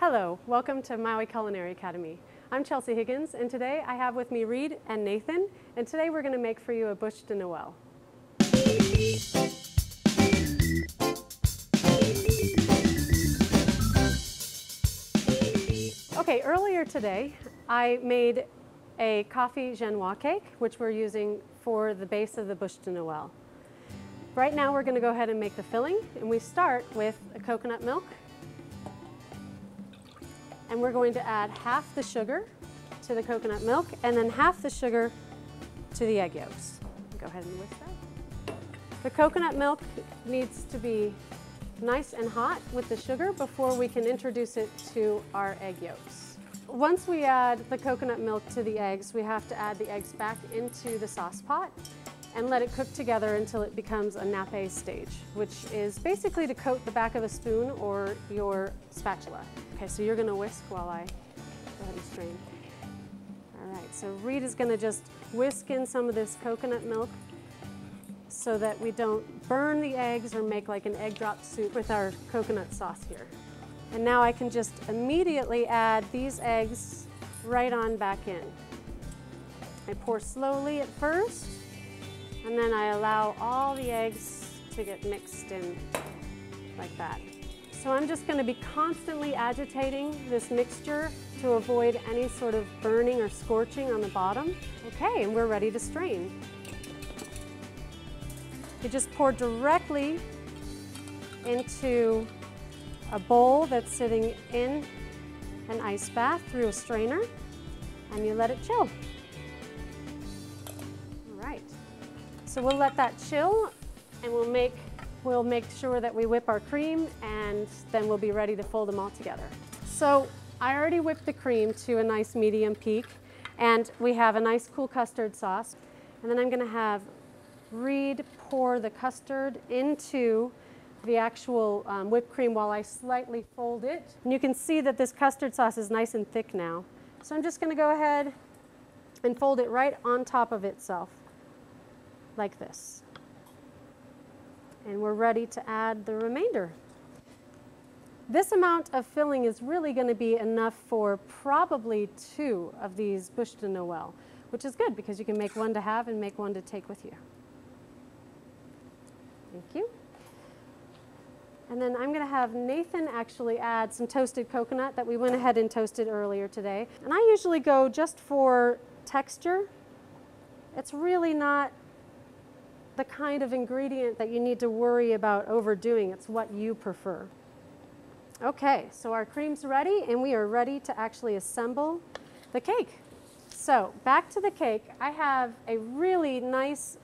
Hello, welcome to Maui Culinary Academy. I'm Chelsie Higgins, and today I have with me Reed and Nathan, and today we're going to make for you a bûche de Noël. Okay, earlier today I made a coffee genoise cake, which we're using for the base of the bûche de Noël. Right now we're going to go ahead and make the filling, and we start with a coconut milk. And we're going to add half the sugar to the coconut milk and then half the sugar to the egg yolks. Go ahead and whisk that. The coconut milk needs to be nice and hot with the sugar before we can introduce it to our egg yolks. Once we add the coconut milk to the eggs, we have to add the eggs back into the sauce pot and let it cook together until it becomes a nappe stage, which is basically to coat the back of a spoon or your spatula. Okay, so you're gonna whisk while I go ahead and strain. All right, so Reed is gonna just whisk in some of this coconut milk so that we don't burn the eggs or make like an egg drop soup with our coconut sauce here. And now I can just immediately add these eggs right on back in. I pour slowly at first, and then I allow all the eggs to get mixed in like that. So I'm just going to be constantly agitating this mixture to avoid any sort of burning or scorching on the bottom. Okay, and we're ready to strain. You just pour directly into a bowl that's sitting in an ice bath through a strainer, and you let it chill. So we'll let that chill, and we'll make sure that we whip our cream, and then we'll be ready to fold them all together. So I already whipped the cream to a nice medium peak, and we have a nice cool custard sauce. And then I'm going to have Reed pour the custard into the actual whipped cream while I slightly fold it. And you can see that this custard sauce is nice and thick now. So I'm just going to go ahead and fold it right on top of itself, like this. And we're ready to add the remainder. This amount of filling is really going to be enough for probably 2 of these bûche de Noël, which is good because you can make one to have and make one to take with you. Thank you. And then I'm going to have Nathan actually add some toasted coconut that we went ahead and toasted earlier today. And I usually go just for texture. It's really not the kind of ingredient that you need to worry about overdoing. It's what you prefer. Okay, so our cream's ready, and we are ready to actually assemble the cake. So back to the cake, I have a really nice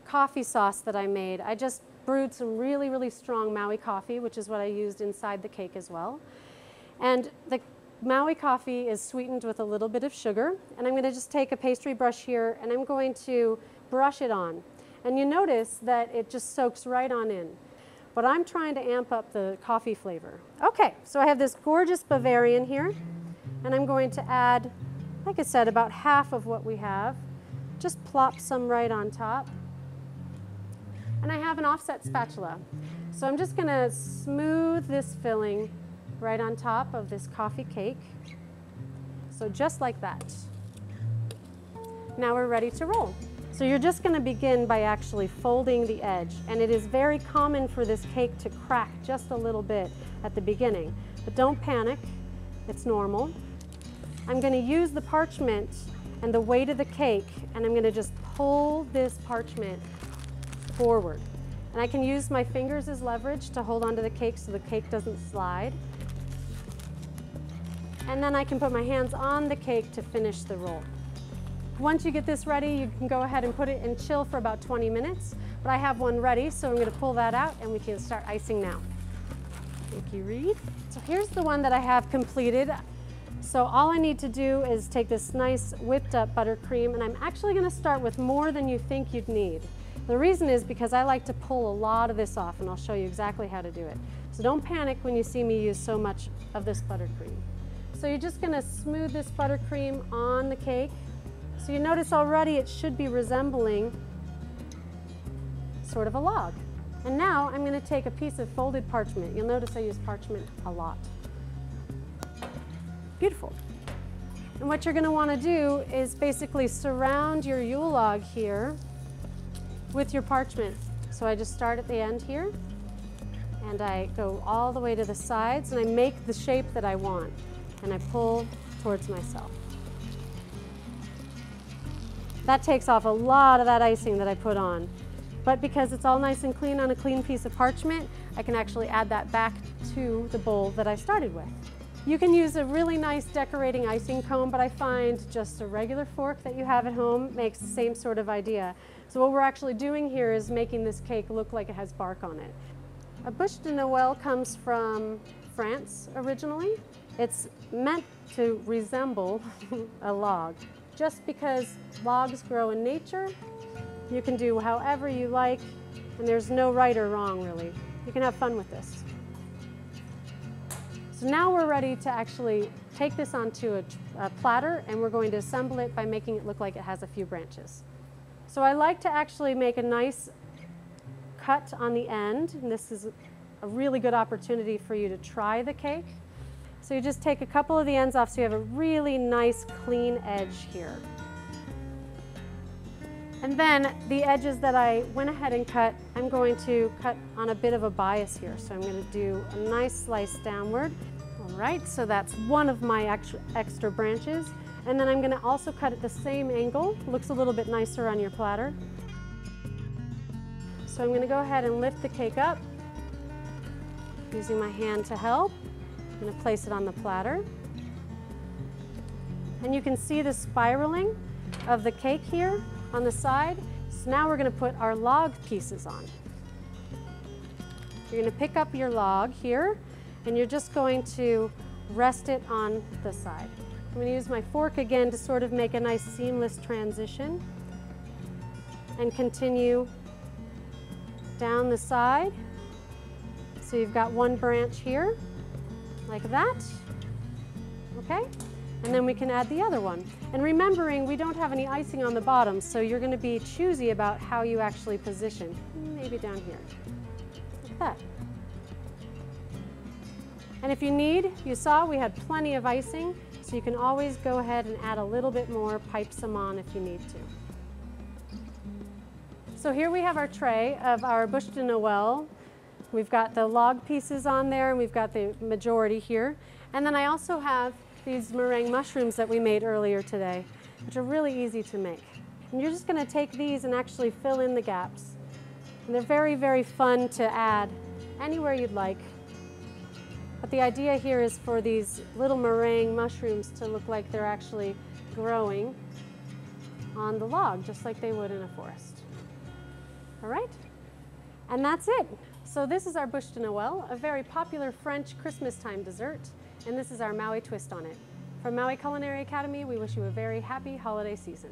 coffee sauce that I made. I just brewed some really, really strong Maui coffee, which is what I used inside the cake as well. And the Maui coffee is sweetened with a little bit of sugar, and I'm going to just take a pastry brush here, and I'm going to brush it on. And you notice that it just soaks right on in. But I'm trying to amp up the coffee flavor. Okay, so I have this gorgeous Bavarian here, and I'm going to add, like I said, about half of what we have. Just plop some right on top. And I have an offset spatula. So I'm just gonna smooth this filling right on top of this coffee cake. So just like that. Now we're ready to roll. So you're just going to begin by actually folding the edge, and it is very common for this cake to crack just a little bit at the beginning, but don't panic, it's normal. I'm going to use the parchment and the weight of the cake, and I'm going to just pull this parchment forward. And I can use my fingers as leverage to hold onto the cake so the cake doesn't slide. And then I can put my hands on the cake to finish the roll. Once you get this ready, you can go ahead and put it in chill for about 20 minutes. But I have one ready, so I'm going to pull that out and we can start icing now. Thank you, Reed. So here's the one that I have completed. So all I need to do is take this nice whipped up buttercream, and I'm actually going to start with more than you think you'd need. The reason is because I like to pull a lot of this off, and I'll show you exactly how to do it. So don't panic when you see me use so much of this buttercream. So you're just going to smooth this buttercream on the cake. So you notice already it should be resembling sort of a log. And now I'm going to take a piece of folded parchment. You'll notice I use parchment a lot. Beautiful. And what you're going to want to do is basically surround your Yule log here with your parchment. So I just start at the end here, and I go all the way to the sides, and I make the shape that I want, and I pull towards myself. That takes off a lot of that icing that I put on. But because it's all nice and clean on a clean piece of parchment, I can actually add that back to the bowl that I started with. You can use a really nice decorating icing comb, but I find just a regular fork that you have at home makes the same sort of idea. So what we're actually doing here is making this cake look like it has bark on it. A bûche de Noël comes from France originally. It's meant to resemble a log. Just because logs grow in nature, you can do however you like, and there's no right or wrong really. You can have fun with this. So now we're ready to actually take this onto a platter, and we're going to assemble it by making it look like it has a few branches. So I like to actually make a nice cut on the end, and this is a really good opportunity for you to try the cake. So you just take a couple of the ends off so you have a really nice clean edge here. And then the edges that I went ahead and cut, I'm going to cut on a bit of a bias here. So I'm going to do a nice slice downward. All right, so that's one of my extra branches. And then I'm going to also cut at the same angle. Looks a little bit nicer on your platter. So I'm going to go ahead and lift the cake up using my hand to help. I'm going to place it on the platter. And you can see the spiraling of the cake here on the side. So now we're going to put our log pieces on. You're going to pick up your log here, and you're just going to rest it on the side. I'm going to use my fork again to sort of make a nice seamless transition and continue down the side. So you've got one branch here, like that, okay? And then we can add the other one. And remembering, we don't have any icing on the bottom, so you're going to be choosy about how you actually position. Maybe down here, like that. And if you need, you saw we had plenty of icing, so you can always go ahead and add a little bit more, pipe some on if you need to. So here we have our tray of our bûche de Noël. We've got the log pieces on there, and we've got the majority here. And then I also have these meringue mushrooms that we made earlier today, which are really easy to make. And you're just going to take these and actually fill in the gaps. And they're very, very fun to add anywhere you'd like. But the idea here is for these little meringue mushrooms to look like they're actually growing on the log, just like they would in a forest. All right? And that's it. So this is our bûche de Noël, a very popular French Christmas time dessert, and this is our Maui twist on it. From Maui Culinary Academy, we wish you a very happy holiday season.